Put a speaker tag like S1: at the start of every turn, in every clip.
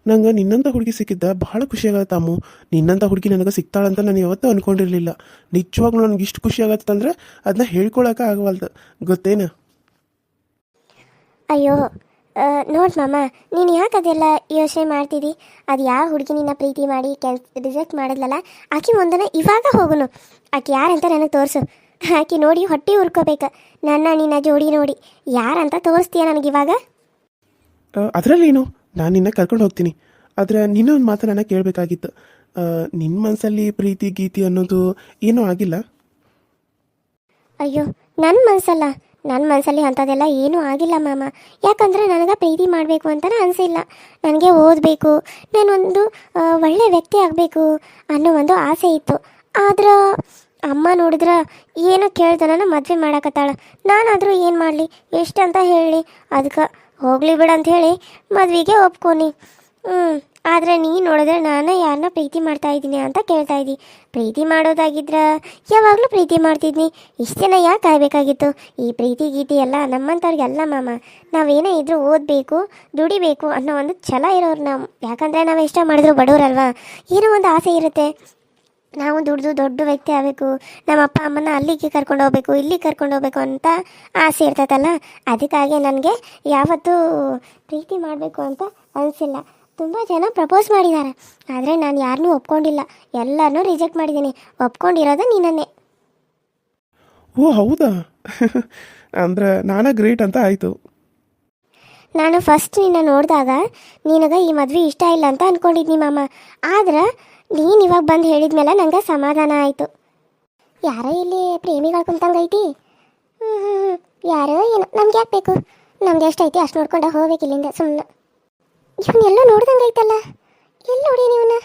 S1: ನಂಗೆ ನಿನ್ನಂಥ ಹುಡುಗಿ ಸಿಕ್ಕಿದ್ದ ಭಾಳ ಖುಷಿ ಆಗತ್ತೆ ಅಮ್ಮು. ನಿನ್ನಂಥ ಹುಡುಗಿ ನನಗೆ ಸಿಗ್ತಾಳಂತ ನಾನು ಯಾವತ್ತೂ ಅಂದ್ಕೊಂಡಿರಲಿಲ್ಲ. ನಿಜವಾಗ್ಲೂ ನನಗೆ ಇಷ್ಟು ಖುಷಿ ಆಗತ್ತಂದ್ರೆ ಅದನ್ನ ಹೇಳ್ಕೊಳಕ್ಕೆ ಆಗವಲ್ದು, ಗೊತ್ತೇನು?
S2: ಅಯ್ಯೋ ನೋಡು ಮಾಮ, ನೀನು ಯಾಕೆ ಅದೆಲ್ಲ ಯೋಚನೆ ಮಾಡ್ತಿದ್ದಿ? ಅದು ಯಾವ ಹುಡುಗಿ ನಿನ್ನ ಪ್ರೀತಿ ಮಾಡಿ ರಿಜೆಕ್ಟ್ ಮಾಡಿದ್ಲಲ್ಲ, ಆಕೆ ಮುಂದನ ಇವಾಗ ಹೋಗುನು. ಆಕೆ ಯಾರಂತ ನನಗೆ ತೋರಿಸು. ಆಕೆ ನೋಡಿ ಹೊಟ್ಟೆ ಉರ್ಕೋಬೇಕು. ನಿನ್ನ ಜೋಡಿ ನೋಡಿ ಯಾರಂತ ತೋರಿಸ್ತೀಯ ನನಗಿವಾಗ?
S1: ಅದರಲ್ಲೇನು, ನಾನು ನಿನ್ನ ಕರ್ಕೊಂಡು ಹೋಗ್ತೀನಿ. ಆದರೆ ನಿನ್ನೊಂದು ಮಾತು ನಾನು ಕೇಳಬೇಕಾಗಿತ್ತು. ನಿನ್ನ ಮನಸ್ಸಲ್ಲಿ ಪ್ರೀತಿ ಗೀತಿ ಅನ್ನೋದು ಏನೂ ಆಗಿಲ್ಲ?
S2: ಅಯ್ಯೋ, ನನ್ನ ಮನಸ್ಸಲ್ಲಿ ಅಂಥದ್ದೆಲ್ಲ ಏನೂ ಆಗಿಲ್ಲ ಮಾಮ. ಯಾಕಂದರೆ ನನಗೆ ಪ್ರೀತಿ ಮಾಡಬೇಕು ಅಂತಲೇ ಅನಿಸಿಲ್ಲ. ನನಗೆ ಓದಬೇಕು, ನಾನೊಂದು ಒಳ್ಳೆ ವ್ಯಕ್ತಿ ಆಗಬೇಕು ಅನ್ನೋ ಒಂದು ಆಸೆ ಇತ್ತು. ಆದ್ರೆ ಅಮ್ಮ ನೋಡಿದ್ರೆ ಏನೋ ಕೇಳ್ದನ ಮದುವೆ ಮಾಡಕತ್ತಾಳ. ನಾನಾದರೂ ಏನು ಮಾಡಲಿ, ಎಷ್ಟಂತ ಹೇಳಿ? ಅದಕ್ಕೆ ಹೋಗಲಿ ಬಿಡು ಅಂತ ಹೇಳಿ ಮದುವೆಗೆ ಒಪ್ಕೊನಿ. ಆದರೆ ನೀನು ನೋಡಿದ್ರೆ ನಾನು ಯಾರನ್ನ ಪ್ರೀತಿ ಮಾಡ್ತಾ ಇದ್ದೀನಿ ಅಂತ ಕೇಳ್ತಾ ಇದ್ದಿ. ಪ್ರೀತಿ ಮಾಡೋದಾಗಿದ್ರೆ ಯಾವಾಗಲೂ ಪ್ರೀತಿ ಮಾಡ್ತಿದ್ನಿ. ಇಷ್ಟು ದಿನ ಯಾಕೆ ಕಾಯಬೇಕಾಗಿತ್ತು? ಈ ಪ್ರೀತಿ ಗೀತಿ ಎಲ್ಲ ನಮ್ಮಂಥವ್ರಿಗೆಲ್ಲ ಮಾಮ. ನಾವೇನೇ ಇದ್ರೂ ಓದಬೇಕು, ದುಡಿಬೇಕು ಅನ್ನೋ ಒಂದು ಛಲ ಇರೋರು ನಾವು. ಯಾಕಂದರೆ ನಾವು ಎಷ್ಟ ಮಾಡಿದ್ರು ಬಡವರಲ್ವಾ, ಏನೋ ಒಂದು ಆಸೆ ಇರುತ್ತೆ. ನಾವು ದುಡ್ದು ದೊಡ್ಡ ವ್ಯಕ್ತಿ ಆಗಬೇಕು, ನಮ್ಮ ಅಪ್ಪ ಅಮ್ಮನ ಅಲ್ಲಿಗೆ ಕರ್ಕೊಂಡು ಹೋಗ್ಬೇಕು, ಇಲ್ಲಿಗೆ ಕರ್ಕೊಂಡು ಹೋಗ್ಬೇಕು ಅಂತ ಆಸೆ ಇರ್ತೈತಲ್ಲ. ಅದಕ್ಕಾಗಿ ನನಗೆ ಯಾವತ್ತೂ ಪ್ರೀತಿ ಮಾಡಬೇಕು ಅಂತ ಅನಿಸಿಲ್ಲ. ತುಂಬ ಜನ ಪ್ರಪೋಸ್ ಮಾಡಿದ್ದಾರೆ, ಆದರೆ ನಾನು ಯಾರನ್ನೂ ಒಪ್ಕೊಂಡಿಲ್ಲ. ಎಲ್ಲರನ್ನೂ ರಿಜೆಕ್ಟ್ ಮಾಡಿದ್ದೀನಿ. ಒಪ್ಕೊಂಡಿರೋದು ನೀನನ್ನೇ.
S1: ಓ ಹೌದಾ? ಅಂದ್ರೆ ನಾನೇ ಗ್ರೇಟ್ ಅಂತ ಆಯಿತು.
S2: ನಾನು ಫಸ್ಟ್ ನಿನ್ನ ನೋಡಿದಾಗ ನಿನಗೆ ಈ ಮದುವೆ ಇಷ್ಟ ಇಲ್ಲ ಅಂತ ಅಂದ್ಕೊಂಡಿದ್ನಿ ಮಾಮ. ಆದ್ರೆ ನೀನು ಇವಾಗ ಬಂದು ಹೇಳಿದ್ಮೇಲೆ ನಂಗೆ ಸಮಾಧಾನ ಆಯಿತು. ಯಾರೋ ಇಲ್ಲಿ ಪ್ರೇಮಿಗಳು ಕುಂತಂಗೈತಿ. ಯಾರೋ ಏನೋ, ನಮ್ಗೆ ಯಾಕೆ ಬೇಕು? ನಮ್ಗೆ ಎಷ್ಟೈತಿ ಅಷ್ಟು ನೋಡ್ಕೊಂಡು ಹೋಗ್ಬೇಕು ಇಲ್ಲಿಂದ ಸುಮ್ಮನೆ. ಇವನ್ನೆಲ್ಲೋ ನೋಡ್ದಂಗೈತಲ್ಲ. ಎಲ್ಲಿ ನೋಡೇನಿ ಇವನ್ನ?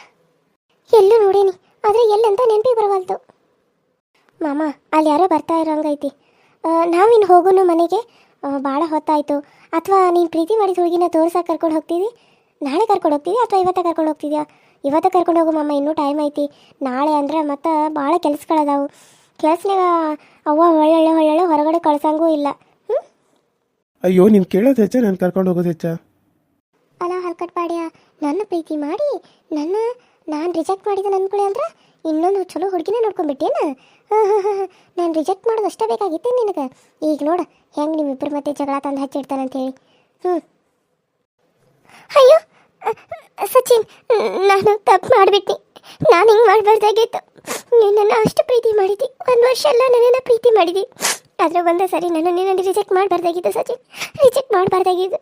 S2: ಎಲ್ಲೂ ನೋಡೇನಿ, ಆದರೆ ಎಲ್ಲಂತ ನೆನಪಿಗೆ ಬರವಲ್ತು. ಮಾಮ, ಅಲ್ಲಿ ಯಾರೋ ಬರ್ತಾ ಇರೋಂಗೈತಿ. ನಾವಿನ್ನು ಹೋಗೋನು ಮನೆಗೆ. ಭಾಳ ಹೊತ್ತಾಯಿತು. ಅಥವಾ ನೀನು ಪ್ರೀತಿ ಮಾಡಿದ ಹುಡುಗಿನ ತೋರ್ಸಕ್ಕೆ ಕರ್ಕೊಂಡು ಹೋಗ್ತಿದ್ದಿ? ನಾಳೆ ಕರ್ಕೊಂಡು ಹೋಗ್ತಿದ್ದಿ ಅಥವಾ ಇವತ್ತ ಕರ್ಕೊಂಡು ಹೋಗ್ತಿದ್ಯಾ? ಇವತ್ತ ಕರ್ಕೊಂಡು ಹೋಗು ಮಾಮ, ಇನ್ನೂ ಟೈಮ್ ಐತಿ. ನಾಳೆ ಅಂದ್ರೆ ಮತ್ತೆ ಭಾಳ ಕೆಲಸಗಳದಾವು. ಕೆಲಸನಾಗ ಅವ್ವ ಒಳ್ಳೊಳ್ಳೆ ಹೊರಗಡೆ ಕಳ್ಸಂಗೂ ಇಲ್ಲ.
S1: ಅಯ್ಯೋ, ನೀನು ಕೇಳೋದು ಹೆಚ್ಚ, ನಾನು ಕರ್ಕೊಂಡು ಹೋಗೋದು ಹೆಚ್ಚ?
S2: ಅಲ್ಲ ಹಲ್ಕಟ್ ಪಾಡ್ಯ, ನನ್ನ ಪ್ರೀತಿ ಮಾಡಿ ನಾನು ರಿಜೆಕ್ಟ್ ಮಾಡಿದೆ ಅಂದ್ಕೊಳ್ಳಿ ಅಂದ್ರೆ ಇನ್ನೊಂದು ಚಲೋ ಹುಡುಗಿನ ನೋಡ್ಕೊಂಡ್ಬಿಟ್ಟೇನ? ನಾನು ರಿಜೆಕ್ಟ್ ಮಾಡೋದು ಅಷ್ಟೇ ಬೇಕಾಗಿತ್ತೆ ನಿನಗೆ. ಈಗ ನೋಡು ಹೆಂಗೆ ನಿಮ್ಮಿಬ್ಬರು ಮತ್ತೆ ಜಗಳ ತಂದು ಹಚ್ಚಿಡ್ತಾನಂತೇಳಿ. ಅಯ್ಯೋ ಸಚಿನ್, ನಾನು ತಪ್ಪು ಮಾಡಿಬಿಟ್ಟು. ನಾನು ಹಿಂಗೆ ಮಾಡಬಾರ್ದಾಗಿತ್ತು. ನಿನ್ನನ್ನು ಅಷ್ಟು ಪ್ರೀತಿ ಮಾಡಿದ್ದಿ, 1 ವರ್ಷ ಎಲ್ಲ ನನ್ನನ್ನು ಪ್ರೀತಿ ಮಾಡಿದ್ದಿ. ಆದರೆ ಒಂದೇ ಸರಿ ನಿನ್ನನ್ನು ರಿಜೆಕ್ಟ್ ಮಾಡಬಾರ್ದಾಗಿತ್ತು ಸಚಿನ್, ರಿಜೆಕ್ಟ್ ಮಾಡಬಾರ್ದಾಗಿದ್ದು.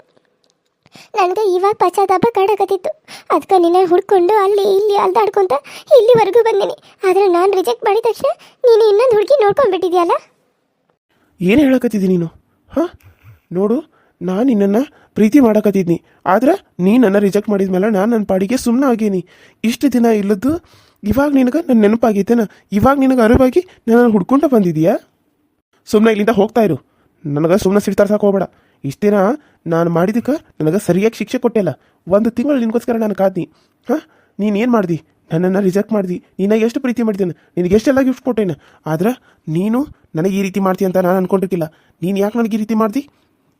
S2: ನನಗೆ ಇವಾಗ ಪಶ್ಚಾತ್ತಾಪ ಕಾಡಕತ್ತಿತ್ತು. ಅದಕ್ಕೆ ನಿನ್ನ ಹುಡ್ಕೊಂಡು ಅಲ್ಲಿ ಇಲ್ಲಿ ಅಲ್ದಾಡ್ಕೊತ ಇಲ್ಲಿವರೆಗೂ ಬಂದೀನಿ. ಆದರೆ ನಾನು ರಿಜೆಕ್ಟ್ ಮಾಡಿದ ತಕ್ಷಣ ನೀನು ಇನ್ನೊಂದು ಹುಡುಗಿ ನೋಡ್ಕೊಂಡ್ಬಿಟ್ಟಿದ್ಯಲ್ಲ.
S1: ಏನು ಹೇಳಕತ್ತಿದ್ದಿ ನೀನು? ಹಾಂ ನೋಡು, ನಾನು ನಿನ್ನನ್ನು ಪ್ರೀತಿ ಮಾಡಕತ್ತಿದ್ನಿ, ಆದ್ರೆ ನೀನು ನನ್ನ ರಿಜೆಕ್ಟ್ ಮಾಡಿದ್ಮೇಲೆ ನಾನು ನನ್ನ ಪಾಡಿಗೆ ಸುಮ್ಮನೆ ಆಗೀನಿ. ಇಷ್ಟು ದಿನ ಇಲ್ಲದ್ದು ಇವಾಗ ನಿನಗೆ ನನ್ನ ನೆನಪಾಗೈತೇನ? ಇವಾಗ ನಿನಗೆ ಅರಿವಾಗಿ ನನ್ನನ್ನು ಹುಡ್ಕೊಂಡ ಬಂದಿದೀಯಾ? ಸುಮ್ಮನೆ ಇಲ್ಲಿಂದ ಹೋಗ್ತಾ ಇರು. ನನಗೆ ಸುಮ್ಮನೆ ಸಿಡ್ತಾರ್ಸಕ್ಕೆ ಹೋಗ್ಬೇಡ. ಇಷ್ಟು ದಿನ ನಾನು ಮಾಡಿದಕ್ಕೆ ನನಗೆ ಸರಿಯಾಗಿ ಶಿಕ್ಷೆ ಕೊಟ್ಟಿಲ್ಲ. 1 ತಿಂಗಳು ನಿನಗೋಸ್ಕರ ನಾನು ಕಾದ್ನಿ. ಹಾಂ, ನೀನೇನು ಮಾಡ್ದಿ? ನನ್ನನ್ನು ರಿಜೆಕ್ಟ್ ಮಾಡ್ದಿ. ನೀನು ಎಷ್ಟು ಪ್ರೀತಿ ಮಾಡ್ತೇನೆ, ನಿನಗೆ ಎಷ್ಟೆಲ್ಲ ಗಿಫ್ಟ್ ಕೊಟ್ಟೇನೆ. ಆದ್ರೆ ನೀನು ನನಗೆ ಈ ರೀತಿ ಮಾಡ್ತೀಯ ಅಂತ ನಾನು ಅಂದ್ಕೊಂಡಿರ್ಕಿಲ್ಲ. ನೀನು ಯಾಕೆ ನನಗೆ ಈ ರೀತಿ ಮಾಡ್ದಿ?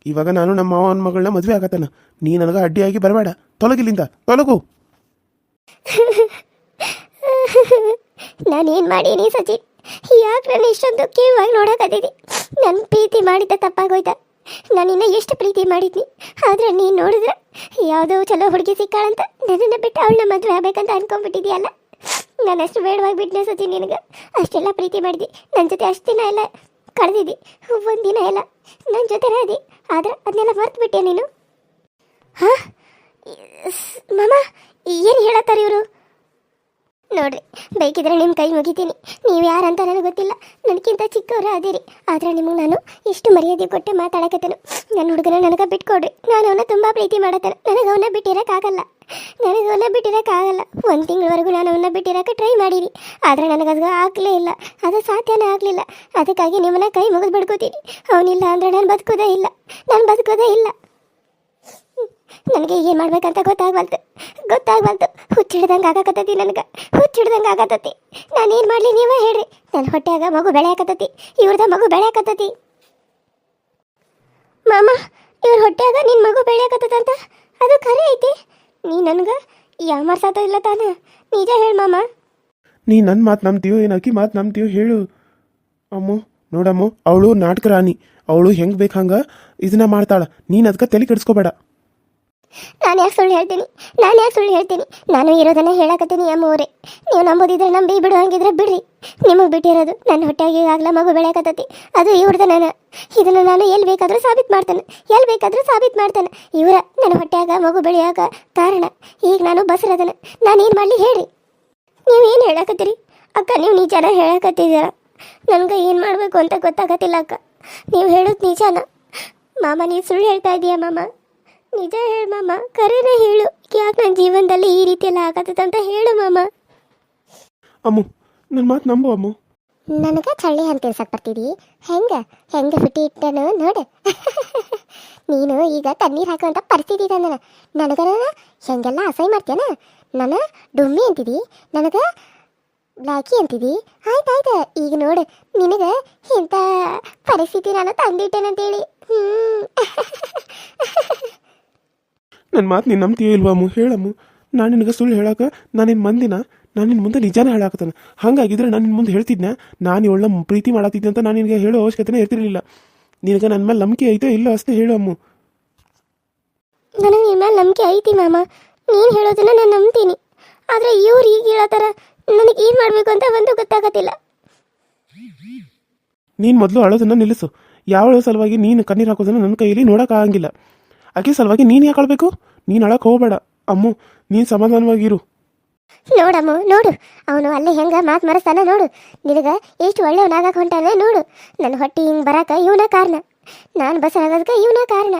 S1: ಇವಾಗ ನಾನು ನಮ್ಮ ಮಾವನ ಮಗಳನ್ನ ಮದುವೆ ಆಗತ್ತಾನ. ನೀ ನನಗೆ ಅಡ್ಡಿಯಾಗಿ ಬರಬೇಡ. ತೊಲಗಿಲ್ಲಿಂದ, ತೊಲಗು.
S2: ನಾನೇನು ಮಾಡೀನಿ ಸಚಿನ್? ಯಾಕೆ ನಾನು ಇಷ್ಟೊಂದು ಕೇವಾಗಿ ನೋಡೋಕತ್ತಿದ್ದಿ? ನನ್ನ ಪ್ರೀತಿ ಮಾಡಿದ್ದ ತಪ್ಪಾಗೋಯ್ತ. ನಾನಿನ್ನ ಎಷ್ಟು ಪ್ರೀತಿ ಮಾಡಿದ್ನಿ, ಆದರೆ ನೀನು ನೋಡಿದ್ರೆ ಯಾವುದೋ ಚಲೋ ಹುಡುಗಿ ಸಿಕ್ಕಾಳಂತ ನನ್ನನ್ನು ಬಿಟ್ಟು ಅವಳನ್ನ ಮದುವೆ ಆಗ್ಬೇಕಂತ ಅನ್ಕೊಂಡ್ಬಿಟ್ಟಿದ್ಯಲ್ಲ. ನಾನು ಅಷ್ಟು ಬೇಡವಾಗಿ ಬಿಟ್ಟನೆ ಸಚಿನ್ ನಿನಗೆ. ಅಷ್ಟೆಲ್ಲ ಪ್ರೀತಿ ಮಾಡಿದ್ದಿ, ನನ್ನ ಜೊತೆ ಅಷ್ಟು ದಿನ ಎಲ್ಲ ಕಳೆದಿದ್ದಿ, 1 ದಿನ ಎಲ್ಲ ನನ್ನ ಜೊತೆ ರಾದಿ. ಆದ್ರೆ ಅದನ್ನೆಲ್ಲ ಮರ್ತು ಬಿಟ್ಟೆ ನೀನು. ಹಾಂ ಮಾಮ, ಏನು ಹೇಳತ್ತಾರ ಇವರು? ನೋಡ್ರಿ, ಬೇಕಿದ್ರೆ ನಿಮ್ಮ ಕೈ ಮುಗಿತೀನಿ. ನೀವು ಯಾರಂತ ನನಗೆ ಗೊತ್ತಿಲ್ಲ, ನನಗಿಂತ ಚಿಕ್ಕವರು ಅದಿರಿ. ಆದರೆ ನಿಮಗೆ ನಾನು ಇಷ್ಟು ಮರ್ಯಾದೆ ಕೊಟ್ಟೆ ಮಾತಾಡಕತ್ತೇನು. ನನ್ನ ಹುಡುಗನ ನನಗೆ ಬಿಟ್ಕೊಡ್ರಿ. ನಾನು ಅವನ್ನ ತುಂಬ ಪ್ರೀತಿ ಮಾಡತ್ತೇನೆ. ನನಗೆ ಅವನ್ನ ಬಿಟ್ಟಿರೋಕ್ಕಾಗಲ್ಲ. 1 ತಿಂಗಳವರೆಗೂ ನಾನು ಅವನ್ನ ಬಿಟ್ಟಿರೋಕೆ ಟ್ರೈ ಮಾಡೀನಿ, ಆದರೆ ನನಗದು ಆಗಲೇ ಇಲ್ಲ. ಅದು ಸಾಧ್ಯನೇ ಆಗಲಿಲ್ಲ. ಅದಕ್ಕಾಗಿ ನಿಮ್ಮನ್ನ ಕೈ ಮುಗಿದು ಬಿಡ್ಕೋತೀನಿ. ಅವನಿಲ್ಲ ಅಂದರೆ ನಾನು ಬದುಕೋದೇ ಇಲ್ಲ. ನನಗೆ ಏನು ಮಾಡ್ಬೇಕಂತ ಗೊತ್ತಾಗ್ಬಲ್ತು. ಹುಚ್ಚಿಡ್ದಂಗೆ ಆಗಕತ್ತತಿ. ನಾನೇನು ಮಾಡಲಿ ನೀವೇ ಹೇಳ್ರಿ. ನನ್ನ ಹೊಟ್ಟೆಯಾಗ ಮಗು ಬೆಳೆಯಾಕತ್ತತಿ. ಇವ್ರದ ಮಗು ಬೆಳೆಯಾಕತ್ತತಿ. ಮಾಮ, ಇವ್ರ ಹೊಟ್ಟೆಯಾಗ ನಿನ್ನ ಮಗು ಬೆಳೆಯಾಕತ್ತಂತ ಅದು ಖರೆ ಐತಿ? ನೀ ನನಗೆ ಯಾಮಾರ್ಸಾತ ಇಲ್ಲ ತಾನೆ, ನಿಜ ಹೇಳು ಮಾಮ.
S1: ನೀ ನನ್ನ ಮಾತು ನಂಬ್ತೀಯೋ ಏನು ಅಕ್ಕಿ ಮಾತು ನಂಬ್ತೀಯೋ ಹೇಳು. ಅಮ್ಮು ನೋಡಮ್ಮು, ಅವಳು ನಾಟಕ ರಾಣಿ, ಅವಳು ಹೆಂಗೆ ಬೇಕು ಹಂಗೆ ಇದನ್ನ ಮಾಡ್ತಾಳೆ. ನೀನು ಅದಕ್ಕೆ ತಲೆ ಕೆಡಿಸ್ಕೋಬೇಡ.
S2: ನಾನು ಯಾಕೆ ಸುಳ್ಳು ಹೇಳ್ತೀನಿ, ನಾನು ಇರೋದನ್ನ ಹೇಳಕತ್ತೀನಿ ಅಮ್ಮವ್ರೆ. ನೀವು ನಂಬೋದಿದ್ರೆ ನಂಬಿ, ಬಿಡು ಹಂಗಿದ್ರೆ ಬಿಡ್ರಿ. ನಿಮಗೆ ಬಿಟ್ಟಿರೋದು ನನ್ನ ಹೊಟ್ಟೆಗೆ ಈಗಾಗಲೇ ಮಗು ಬೆಳೆಯಕತ್ತೈತಿ, ಅದು ಇವ್ರದ್ದು. ಇದನ್ನು ನಾನು ಎಲ್ಲಿ ಬೇಕಾದರೂ ಸಾಬೀತು ಮಾಡ್ತೇನೆ. ಇವರ ನನ್ನ ಹೊಟ್ಟೆಯಾಗ ಮಗು ಬೆಳೆಯಾಗ ಕಾರಣ. ಈಗ ನಾನು ಬಸರದನ, ನಾನೇನು ಮಾಡಲಿ ಹೇಳ್ರಿ. ನೀವೇನು ಹೇಳಕತ್ತೀರಿ ಅಕ್ಕ? ನೀವು ನಿಜಾನ ಹೇಳಕತ್ತಿದ್ದೀರ? ನನಗೆ ಏನು ಮಾಡಬೇಕು ಅಂತ ಗೊತ್ತಾಗತ್ತಿಲ್ಲ ಅಕ್ಕ. ನೀವು ಹೇಳೋದು ನಿಜಾನ ಮಾಮ? ನೀವು ಸುಳ್ಳು ಹೇಳ್ತಾ ಇದೀಯ ಮಾಮ? ನಿಜ ಹೇಳು ಮಾಮ, ಕರೆನೇ ಹೇಳು. ಯಾಕೆ ನನ್ನ ಜೀವನದಲ್ಲಿ ಈ ರೀತಿ ಎಲ್ಲ ಆಗತ್ತಂತ ಹೇಳು ಮಾಮ.
S1: ಅಮ್ಮು ನನ್ನ ಮಾತು ನಂಬು ಅಮ್ಮು.
S2: ನನಗೆ ಚಳ್ಳಿ ಅಂತ ತಿನ್ಸಕ್ಕೆ ಬರ್ತಿದ್ದಿ? ಹೆಂಗೆ ಫಿಟ್ಟಿ ಇಟ್ಟನು ನೋಡು. ನೀನು ಈಗ ತಣ್ಣೀರು ಹಾಕುವಂಥ ಪರಿಸ್ಥಿತಿ ಇದೆ ನನಗೆ ಹೆಂಗೆಲ್ಲ ಅಸಹ್ಯ ಮಾಡ್ತೇನ. ನಾನು ಡುಮ್ಮಿ ಅಂತಿದ್ದಿ, ನನಗೆ ಬ್ಲಾಕಿ ಅಂತಿದ್ದಿ. ಆಯ್ತಾಯ್ತು, ಈಗ ನೋಡು ನಿನಗೆ ಇಂಥ ಪರಿಸ್ಥಿತಿ ನಾನು ತಂದಿಟ್ಟೇನಂತೇಳಿ.
S1: ನನ್ನ ಮಾತು ನೀನು ನಂಬ್ತೀಯೋ ಇಲ್ವಾ ಅಮ್ಮು? ಹೇಳಮ್ಮು. ನಾನು ನಿನಗೆ ಸುಳ್ಳು ಹೇಳಕ್ಕೆ ನಾನಿನ್ನು ಮಂದಿನ, ನಾನು ನಿನ್ನ ಮುಂದೆ ನಿಜಾನ ಹೇಳಾಕತ್ತಾನೆ. ಹಾಗಾಗಿದ್ರೆ ನಾನು ನಿನ್ನ ಮುಂದೆ ಹೇಳ್ತಿದ್ದೆ, ನಾನು ಒಳ್ಳೆ ಪ್ರೀತಿ ಮಾಡತ್ತಿದ್ದೆ ಅಂತ ನಾನು ನಿನಗೆ ಹೇಳೋ ಅವಶ್ಯಕತೆನೇ ಇರ್ತಿರಲಿಲ್ಲ. ನಿನಗೆ ನನ್ನ ಮೇಲೆ ನಂಬಿಕೆ ಐತೋ ಇಲ್ಲ ಅಷ್ಟೇ ಹೇಳು ಅಮ್ಮು.
S2: ನನಗೆ ನಿಮ್ಮ ಮೇಲೆ ನಂಬಿಕೆ ಐತಿ ಮಾಮ, ನೀನು ಹೇಳೋದನ್ನ ನಾನು ನಂಬ್ತೀನಿ. ಆದರೆ ಇವ್ರು ಈಗ ಹೇಳತ್ತಾರ, ನನಗೆ ಏನು ಮಾಡಬೇಕು ಅಂತ ಒಂದು ಗೊತ್ತಾಗತ್ತಿಲ್ಲ.
S1: ನೀನು ಮೊದಲು ಅಳೋದನ್ನು ನಿಲ್ಲಿಸು. ಯಾವ ಸಲುವಾಗಿ ನೀನು ಕಣ್ಣೀರು ಹಾಕೋದನ್ನು ನನ್ನ ಕೈಯಲ್ಲಿ ನೋಡೋಕ್ಕಾಗಂಗಿಲ್ಲ. ಆಕೆ ಸಲುವಾಗಿ ನೀನು ಯಾಕೆ ಅಳಬೇಕು? ನೀನು ಅಳಕ್ಕೆ ಹೋಗಬೇಡ ಅಮ್ಮು, ನೀನು ಸಮಾಧಾನವಾಗಿರು.
S2: ನೋಡಮ್ಮ ನೋಡು, ಅವನು ಅಲ್ಲೇ ಹೆಂಗೆ ಮಾತು ಮರೆಸ್ತಾನ ನೋಡು. ನಿನಗೆ ಎಷ್ಟು ಒಳ್ಳೆಯವನಾಗಕ್ಕೆ ಹೊಂಟಾನೆ ನೋಡು. ನನ್ನ ಹೊಟ್ಟೆ ಹಿಂಗೆ ಬರೋಕೆ ಇವನ ಕಾರಣ, ನಾನು ಬಸ್ ಆಗೋದಕ್ಕೆ ಇವನ ಕಾರಣ.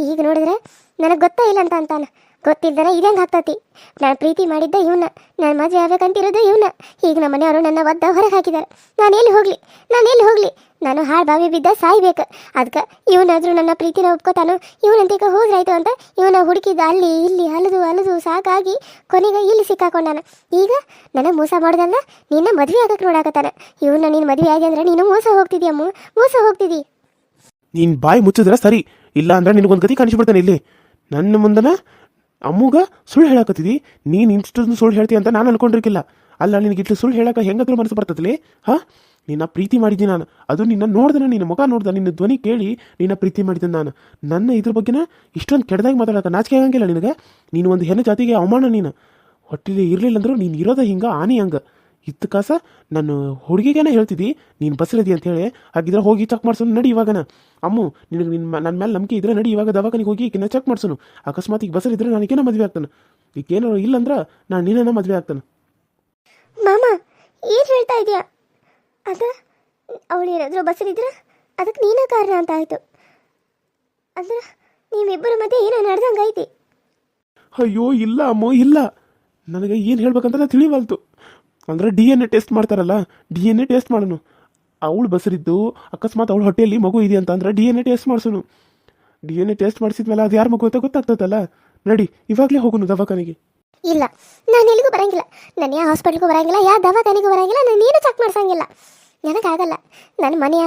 S2: ಈಗ ನೋಡಿದ್ರೆ ನನಗೆ ಗೊತ್ತೇ ಇಲ್ಲ ಅಂತ ಅಂತಾನೆ. ಗೊತ್ತಿಲ್ದರೆ ಇದಂಗೆ ಆಗ್ತತಿ. ನಾನು ಪ್ರೀತಿ ಮಾಡಿದ್ದೆ ಇವನ್ನ, ನಾನು ಮದುವೆ ಆಗ್ಬೇಕಂತಿರೋದು ಇವನ್ನ. ಈಗ ನಮ್ಮ ಮನೆಯವರು ನನ್ನ ಒದ್ದ ಹೊರಗೆ ಹಾಕಿದ್ದಾರೆ. ನಾನು ಎಲ್ಲಿ ಹೋಗಲಿ? ನಾನು ಹಾಳು ಬಾವಿ ಬಿದ್ದ ಸಾಯ್ಬೇಕು. ಅದಕ್ಕೆ ಇವನಾದರೂ ನನ್ನ ಪ್ರೀತಿನ ಒಪ್ಕೋತಾನೋ, ಇವನಂತೀಗ ಹೋದ್ರಾಯ್ತು ಅಂತ ಇವನ ಹುಡುಕಿದ ಅಲ್ಲಿ ಇಲ್ಲಿ ಅಲದು ಸಾಕಾಗಿ ಕೊನೆಗೆ ಇಲ್ಲಿ ಸಿಕ್ಕಾಕೊಂಡಾನ. ಈಗ ನನಗೆ ಮೋಸ ಮಾಡೋದಲ್ಲ, ನಿನ್ನ ಮದುವೆ ಆಗಕ್ಕೆ ನೋಡಾಕತ್ತಾನ. ಇವನ್ನ ನೀನು ಮದುವೆ ಆಗಿ ಅಂದ್ರೆ ನೀನು ಮೋಸ ಹೋಗ್ತಿದ್ದಿ.
S1: ನೀನು ಬಾಯಿ ಮುಚ್ಚಿದ್ರೆ ಸರಿ, ಇಲ್ಲ ಅಂದ್ರೆ ನಿನಗೊಂದು ಗತಿ ಕಾಣಿಸ್ಬಿಡ್ತಾನೆ ಇಲ್ಲಿ ನನ್ನ ಮುಂದನ. ಅಮ್ಮಗ ಸುಳ್ಳು ಹೇಳಕತ್ತಿದಿ, ನೀನು ಇಷ್ಟೊಂದು ಸುಳ್ಳು ಹೇಳ್ತೀಯ ಅಂತ ನಾನು ಅನ್ಕೊಂಡಿರ್ಕಿಲ್ಲ. ಅಲ್ಲ, ನಿನಗೆ ಇಟ್ಟು ಸುಳ್ಳು ಹೇಳಕ್ಕೆ ಹೆಂಗಾದ್ರೂ ಮನಸ್ಸು ಬರ್ತದಲಿ? ಹಾಂ, ನಿನ್ನ ಪ್ರೀತಿ ಮಾಡಿದ್ದೀನಿ ನಾನು. ಅದು ನಿನ್ನ ನೋಡ್ದೆ, ನಿನ್ನ ಮುಖ ನೋಡ್ದೆ, ನಿನ್ನ ಧ್ವನಿ ಕೇಳಿ ನಿನ್ನ ಪ್ರೀತಿ ಮಾಡಿದ್ದೀನಿ ನಾನು. ನನ್ನ ಇದ್ರ ಬಗ್ಗೆನ ಇಷ್ಟೊಂದು ಕೆಟ್ಟದಾಗಿ ಮಾತಾಡೋಕೆ ನಾಚಿಕೆ ಆಗಂಗಿಲ್ಲ ನಿನಗೆ? ನೀನು ಒಂದು ಹೆಣ್ಣು ಜಾತಿಗೆ ಅವಮಾನ. ನೀನು ಹೊಟ್ಟೆಲಿ ಇರಲಿಲ್ಲ ಅಂದರೂ ನೀನು ಇರೋದ ಹಿಂಗೆ ಆನೆ ಹಂಗೆ ಇತ್ತು ಕಾಸ. ನಾನು ಹುಡುಗಿಗೇನೆ ಹೇಳ್ತಿದ್ದಿ ನೀನು ಬಸ್ಸಲ್ಲಿದ್ದಿ ಅಂತ ಹೇಳಿ. ಹಾಗಿದ್ರೆ ಹೋಗಿ ಚೆಕ್ ಮಾಡ್ಸೋನು ನಡಿ ಇವಾಗನ. ಅಮ್ಮು, ನಿನಗೆ ನನ್ನ ಮೇಲೆ ನಂಬಿಕೆ ಇದ್ರೆ ನಡಿ, ಇವಾಗ ದವಾಖಾನಿಗೆ ಹೋಗಿ ಈಗಿನ ಚೆಕ್ ಮಾಡ್ಸೋನು. ಅಕಸ್ಮಾತ್ ಈಗ ಬಸ್ಸಲ್ಲಿದ್ದರೆ ನನಗೇನೋ ಮದುವೆ ಆಗ್ತಾನೆ. ಈಗೇನೋ ಇಲ್ಲಂದ್ರೆ ನಾನು ನೀನ ಮದುವೆ ಆಗ್ತಾನೆ.
S2: ಮಾಮ ಏನು ಹೇಳ್ತಾ ಇದೆಯಾ? ಅದ ಅವಳು ಏನಾದರೂ ಬಸ್ಸಲ್ಲಿದ್ರೆ ಅದಕ್ಕೆ ನೀನೇ ಕಾರಣ ಅಂತ ಆಯಿತು. ಅಂದ್ರೆ ನೀವಿಬ್ಬರ ಮಧ್ಯೆ ಏನೋ ನಡೆದಂಗೈತಿ.
S1: ಅಯ್ಯೋ ಇಲ್ಲ ಅಮ್ಮೋ, ಇಲ್ಲ. ನನಗೆ ಏನು ಹೇಳ್ಬೇಕಂತ ತಿಳಿವಲ್ತು. ಅಂದರೆ DNA ಟೆಸ್ಟ್ ಮಾಡ್ತಾರಲ್ಲ, DNA ಟೆಸ್ಟ್ ಮಾಡೋನು. ಅವಳು ಬಸರಿದ್ದು ಅಕಸ್ಮಾತ್ ಅವಳ ಹೊಟ್ಟೆಯಲ್ಲಿ ಮಗು ಇದೆ ಅಂತ ಅಂದ್ರೆ DNA ಟೆಸ್ಟ್ ಮಾಡಿಸೋನು. DNA ಟೆಸ್ಟ್ ಮಾಡಿಸಿದ್ಮೇಲೆ ಅದು ಯಾರು ಮಗು ಅಂತ ಗೊತ್ತಾಗ್ತದಲ್ಲ. ನಡಿ ಇವಾಗಲೇ ಹೋಗೋನು ದವಾಖಾನೆಗೆ.
S2: ಇಲ್ಲ, ನಾನು ಎಲ್ಲಿಗೂ ಬರಂಗಿಲ್ಲ. ನಾನು ಯಾವ ಹಾಸ್ಪಿಟ್ಲಿಗೂ ಬರಂಗಿಲ್ಲ, ಯಾವ ದವಾಖಾನೆಗೂ ಬರಂಗಿಲ್ಲ. ನಾನು ಏನು ಚೆಕ್ ಮಾಡ್ಸಂಗಿಲ್ಲ, ನನಗಾಗಲ್ಲ. ನನ್ನ ಮನೆಯ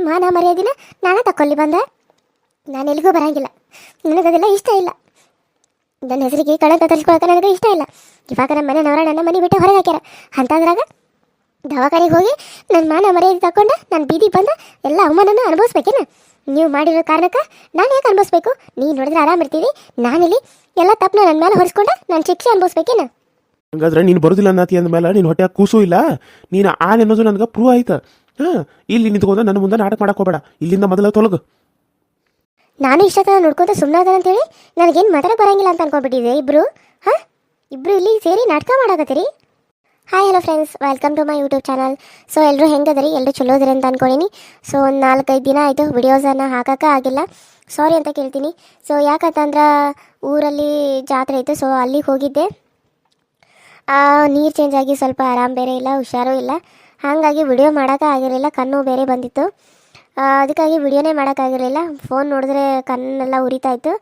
S2: ಮಾನ ಮರ್ಯಾದಿನ ನಾನೇ ತಕ್ಕೊಳ್ಳಿ ಬಂದೆ. ನಾನು ಎಲ್ಲಿಗೂ ಬರಂಗಿಲ್ಲ, ನನಗದೆಲ್ಲ ಇಷ್ಟ ಇಲ್ಲ. ನನ್ನ ಹೆಸರಿಗೆ ಕಳಂಕ ತರಿಸ್ಕೊಳಕ್ಕೆ ನನಗೆ ಇಷ್ಟ ಇಲ್ಲ. ಇವಾಗ ನಮ್ಮ ಮನೆಯವ್ರ ನನ್ನ ಮನೆ ಬಿಟ್ಟು ಹೊರಗೆ ಹಾಕ್ಯಾರ. ಅಂತಂದ್ರಾಗ ದವಾಖಾನೆಗೆ ಹೋಗಿ ನನ್ನ ಮಾನ ಮರ್ಯಾದೆ ತಗೊಂಡು ನಾನು ಬೀದಿಗೆ ಬಂದು ಎಲ್ಲ ಅವಮಾನನ ಅನುಭವಿಸ್ಬೇಕೇನ? ನೀವು ಮಾಡಿರೋ ಕಾರಣಕ್ಕೆ ನಾನು ಯಾಕೆ ಅನುಭವಿಸ್ಬೇಕು? ನೀನು ನೋಡಿದ್ರೆ ಆರಾಮಿರ್ತೀವಿ, ನಾನಿಲ್ಲಿ ಎಲ್ಲ ತಪ್ಪನ್ನ ನನ್ನ ಮೇಲೆ ಹೊರಿಸ್ಕೊಂಡು ನಾನು ಶಿಕ್ಷೆ ಅನುಭವಿಸ್ಬೇಕೇನ?
S1: ಹಂಗಾದ್ರೆ ನೀನು ಬರೋದಿಲ್ಲ ನಾತಿ ಅಂದಮೇಲೆ ನೀನು ಹೊಟ್ಟೆ ಕೂಸು ಇಲ್ಲ, ನೀನು ಅನ್ನೋದು ನನಗೆ ಪ್ರೂವ್ ಆಯ್ತು. ಹಾಂ, ಇಲ್ಲಿ ನಿಂತ್ಕೊಂಡು ನನ್ನ ಮುಂದೆ ನಾಟಕ ಮಾಡಕ್ಕೆ ಹೋಗಬೇಡ. ಇಲ್ಲಿಂದ ಮೊದಲ ತೊಲಗು.
S2: ನಾನು ಇಷ್ಟತನ ನೋಡ್ಕೊಂತ ಸುಮ್ಮನಾದ ಅಂತೇಳಿ ನನಗೇನು ಮಾತಾಡಕ್ಕೆ ಬರಂಗಿಲ್ಲ ಅಂತ ಅನ್ಕೊಂಡ್ಬಿಟ್ಟಿದೆ ಇಬ್ಬರು. ಹಾಂ, ಇಬ್ಬರು ಇಲ್ಲಿ ಸೇರಿ ನಾಟಕ ಮಾಡಾಕತ್ತೀರಿ. Hi hello friends, welcome to my YouTube channel. So ಎಲ್ಲರೂ ಹೆಂಗದರಿ? ಎಲ್ಲರೂ ಚಲೋ ಅದ್ರಿ ಅಂತ ಅನ್ಕೊಂಡಿನಿ. ಸೊ ಒಂದು 4-5 ದಿನ ಆಯಿತು ವಿಡಿಯೋಸನ್ನು ಹಾಕೋಕ್ಕೆ ಆಗಿಲ್ಲ, ಸಾರಿ ಅಂತ ಕೇಳ್ತೀನಿ. ಸೊ ಯಾಕಂತಂದ್ರೆ ಊರಲ್ಲಿ ಜಾತ್ರೆ ಇತ್ತು, ಸೊ ಅಲ್ಲಿಗೆ ಹೋಗಿದ್ದೆ. ನೀರು ಚೇಂಜ್ ಆಗಿ ಸ್ವಲ್ಪ ಆರಾಮ್ ಬೇರೆ ಇಲ್ಲ, ಹುಷಾರೂ ಇಲ್ಲ. ಹಾಗಾಗಿ ವಿಡಿಯೋ ಮಾಡೋಕ್ಕೆ ಆಗಿರಲಿಲ್ಲ, ಕಣ್ಣು ಬೇರೆ ಬಂದಿತ್ತು. ಅದಕ್ಕಾಗಿ ವಿಡಿಯೋನೇ ಮಾಡೋಕ್ಕಾಗಿರಲಿಲ್ಲ. ಫೋನ್ ನೋಡಿದ್ರೆ ಕಣ್ಣೆಲ್ಲ ಉರಿತಾಯಿತ್ತು.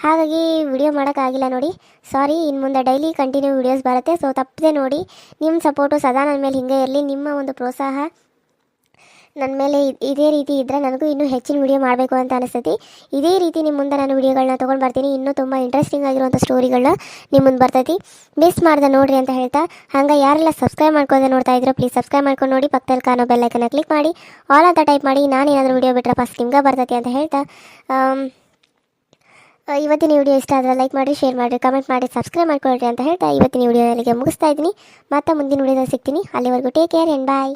S2: ಹಾಗಾಗಿ ವಿಡಿಯೋ ಮಾಡೋಕ್ಕಾಗಿಲ್ಲ ನೋಡಿ, ಸಾರಿ. ಇನ್ನು ಮುಂದೆ ಡೈಲಿ ಕಂಟಿನ್ಯೂ ವಿಡಿಯೋಸ್ ಬರುತ್ತೆ, ಸೊ ತಪ್ಪದೆ ನೋಡಿ. ನಿಮ್ಮ ಸಪೋರ್ಟು ಸದಾ ನನ್ನ ಮೇಲೆ ಹಿಂಗೆ ಇರಲಿ. ನಿಮ್ಮ ಒಂದು ಪ್ರೋತ್ಸಾಹ ನನ್ನ ಮೇಲೆ ಇದೇ ರೀತಿ ಇದ್ದರೆ ನನಗೂ ಇನ್ನೂ ಹೆಚ್ಚಿನ ವಿಡಿಯೋ ಮಾಡಬೇಕು ಅಂತ ಅನಿಸ್ತೈತಿ. ಇದೇ ರೀತಿ ನಿಮ್ಮ ಮುಂದೆ ನಾನು ವಿಡಿಯೋಗಳನ್ನ ತೊಗೊಂಡು ಬರ್ತೀನಿ. ಇನ್ನೂ ತುಂಬ ಇಂಟ್ರೆಸ್ಟಿಂಗ್ ಆಗಿರುವಂಥ ಸ್ಟೋರಿಗಳನ್ನ ನಿಮ್ಮ ಮುಂದೆ ಬರ್ತೈತಿ. ಮಿಸ್ ಮಾಡ್ದೆ ನೋಡಿರಿ ಅಂತ ಹೇಳ್ತಾ, ಹಂಗೆ ಯಾರೆಲ್ಲ ಸಬ್ಸ್ಕ್ರೈಬ್ ಮಾಡ್ಕೊಳ್ಳದೆ ನೋಡ್ತಾ ಇದ್ರು ಪ್ಲೀಸ್ ಸಬ್ಸ್ಕ್ರೈಬ್ ಮಾಡ್ಕೊಂಡು ನೋಡಿ. ಪಕ್ಕದಲ್ಲಿ ಕಾಣೋ ಬೆಲ್ಲೈಕನ್ನ ಕ್ಲಿಕ್ ಮಾಡಿ ಆಲ್ ಅಂತ ಟೈಪ್ ಮಾಡಿ. ನಾನು ಏನಾದರೂ ವಿಡಿಯೋ ಬಿಟ್ಟರೆ ಫಸ್ಟ್ ನಿಮ್ಗೆ ಬರ್ತೈತಿ ಅಂತ ಹೇಳ್ತಾ, ಇವತ್ತಿನ ವಿಡಿಯೋ ಇಷ್ಟ ಆದರೆ ಲೈಕ್ ಮಾಡಿ, ಶೇರ್ ಮಾಡಿರಿ, ಕಮೆಂಟ್ ಮಾಡಿ, ಸಬ್ಸ್ಕ್ರೈಬ್ ಮಾಡ್ಕೊಳ್ರಿ ಅಂತ ಹೇಳ್ತಾ ಇವತ್ತಿನ ವಿಡಿಯೋ ಅಲ್ಲಿಗೆ ಮುಗಿಸ್ತಾ ಇದ್ದೀನಿ. ಮತ್ತೆ ಮುಂದಿನ ವಿಡಿಯೋದಲ್ಲಿ ಸಿಗ್ತೀನಿ. ಅಲ್ಲಿವರೆಗೂ ಟೇಕ್ ಕೇರ್ ಆ್ಯಂಡ್ ಬಾಯ್.